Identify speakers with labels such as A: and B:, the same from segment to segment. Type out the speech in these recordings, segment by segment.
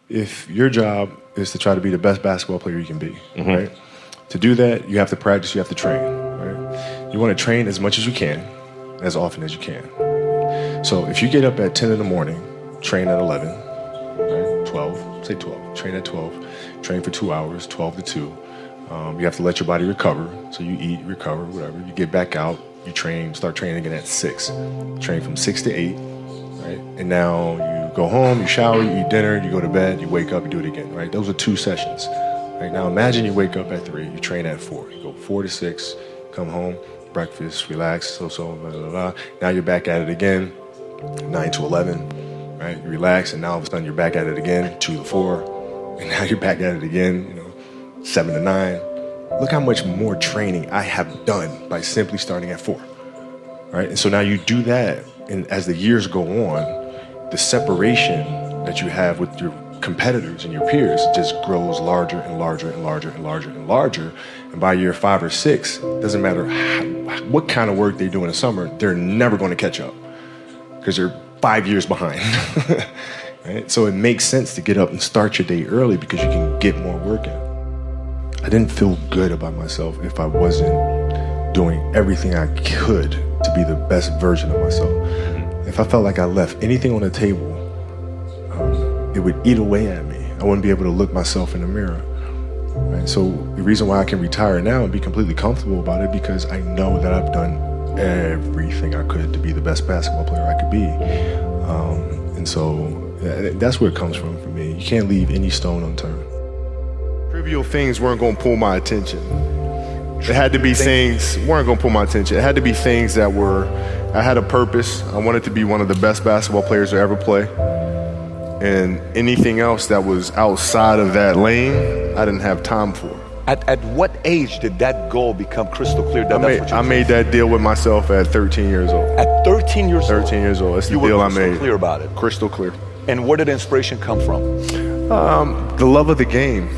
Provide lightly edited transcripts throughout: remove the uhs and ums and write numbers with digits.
A: if your job is to try to be the best basketball player you can be, right? To do that, you have to practice, you have to train, right? You want to train as much as you can, as often as you can. So if you get up at 10 in the morning, train at 11, right? 12, say 12, train at 12, train for 2 hours, 12 to 2. You have to let your body recover. So you eat, recover, whatever. You get back out, you train, start training again at 6. Train from 6 to 8, right? And now you go home, you shower, you eat dinner, you go to bed, you wake up, you do it again, right? Those are 2 sessions. Right? Now imagine you wake up at 3, you train at 4. You go 4 to 6, come home, breakfast, relax, blah, blah, blah. Now you're back at it again, 9 to 11, right? You relax, and now all of a sudden you're back at it again, 2 to 4, and now you're back at it again, 7 to 9. Look how much more training I have done by simply starting at 4, right? And so now you do that, and as the years go on, the separation that you have with your competitors and your peers just grows larger and larger and larger and larger and larger. And by year 5 or 6, doesn't matter what kind of work they do in the summer, they're never going to catch up because they're 5 years behind. Right? So it makes sense to get up and start your day early because you can get more work in. I didn't feel good about myself if I wasn't doing everything I could to be the best version of myself. If I felt like I left anything on the table, it would eat away at me. I wouldn't be able to look myself in the mirror. Right? So the reason why I can retire now and be completely comfortable about it because I know that I've done everything I could to be the best basketball player I could be. And so that's where it comes from for me. You can't leave any stone unturned. Trivial things weren't going to pull my attention. It had to be things weren't going to pull my attention. It had to be things that I had a purpose. I wanted to be one of the best basketball players to ever play. And anything else that was outside of that lane, I didn't have time for.
B: At what age did that goal become crystal clear?
A: I made that deal with myself at 13 years old.
B: At 13 years old?
A: 13 years old. That's the deal I made.
B: You were crystal clear about it?
A: Crystal clear.
B: And where did inspiration come from?
A: The love of the game.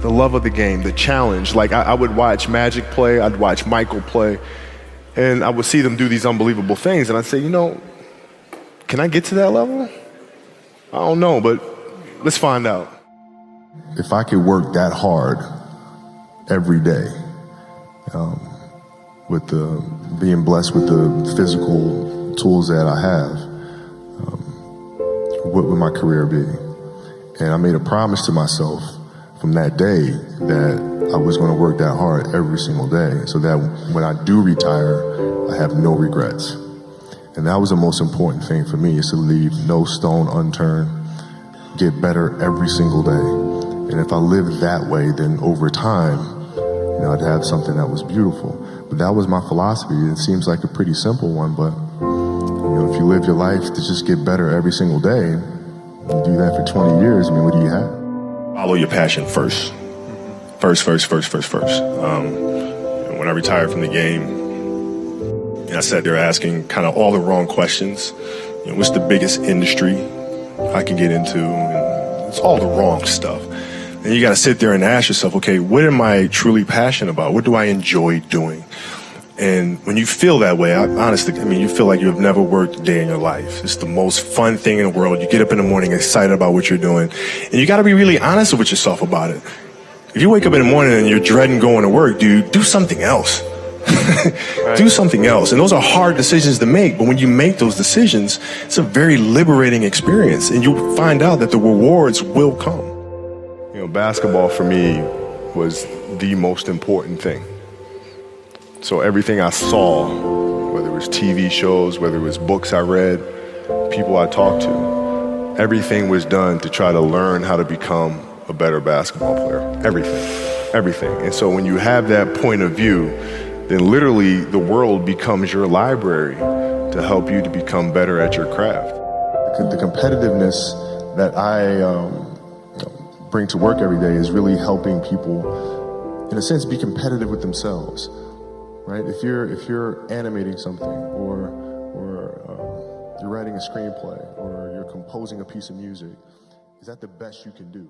A: The love of the game, the challenge. Like I would watch Magic play, I'd watch Michael play, and I would see them do these unbelievable things, and I'd say, can I get to that level? I don't know, but let's find out. If I could work that hard every day, with being blessed with the physical tools that I have, what would my career be? And I made a promise to myself from that day that I was going to work that hard every single day so that when I do retire, I have no regrets. And that was the most important thing for me, is to leave no stone unturned, get better every single day. And if I lived that way, then over time, I'd have something that was beautiful. But that was my philosophy. It seems like a pretty simple one, but if you live your life to just get better every single day, you do that for 20 years, what do you have? Follow your passion first. First. When I retired from the game, I sat there asking kind of all the wrong questions. What's the biggest industry I can get into? And it's all the wrong stuff. And you got to sit there and ask yourself, okay, what am I truly passionate about? What do I enjoy doing? And when you feel that way, honestly, you feel like you have never worked a day in your life. It's the most fun thing in the world. You get up in the morning excited about what you're doing. And you got to be really honest with yourself about it. If you wake up in the morning and you're dreading going to work, dude, do something else. Right. Do something else. And those are hard decisions to make. But when you make those decisions, it's a very liberating experience. And you'll find out that the rewards will come. Basketball for me was the most important thing. So everything I saw, whether it was TV shows, whether it was books I read, people I talked to, everything was done to try to learn how to become a better basketball player. Everything. And so when you have that point of view, then literally the world becomes your library to help you to become better at your craft. The competitiveness that I bring to work every day is really helping people, in a sense, be competitive with themselves. Right? If you're animating something, or you're writing a screenplay, or you're composing a piece of music, is that the best you can do?